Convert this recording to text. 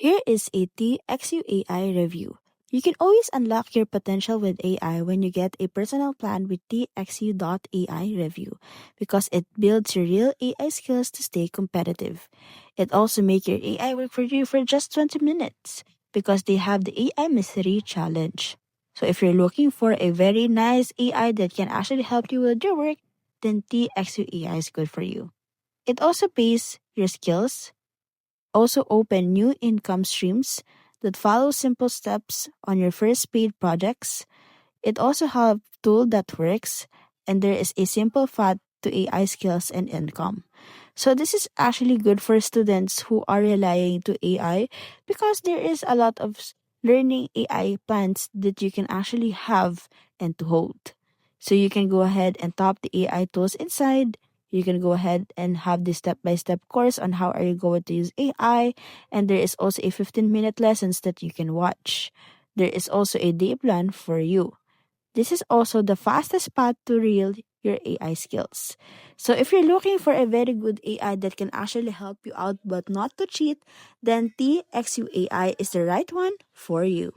Here is a Tixu AI review. You can always unlock your potential with AI when you get a personal plan with TXU.ai review because it builds your real AI skills to stay competitive. It also makes your AI work for you for just 20 minutes because they have the AI Mystery Challenge. So if you're looking for a very nice AI that can actually help you with your work, then TXU AI is good for you. It also pays your skills, also open new income streams that follow simple steps on your first paid projects. It also have tool that works, and there is a simple path to AI skills and income. So this is actually good for students who are relying to AI because there is a lot of learning AI plans that you can actually have and to hold. So you can go ahead and top the AI tools inside. You can go ahead and have the step-by-step course on how are you going to use AI, and there is also a 15-minute lessons that you can watch. There is also a day plan for you. This is also the fastest path to real your AI skills. So if you're looking for a very good AI that can actually help you out but not to cheat, then TXU AI is the right one for you.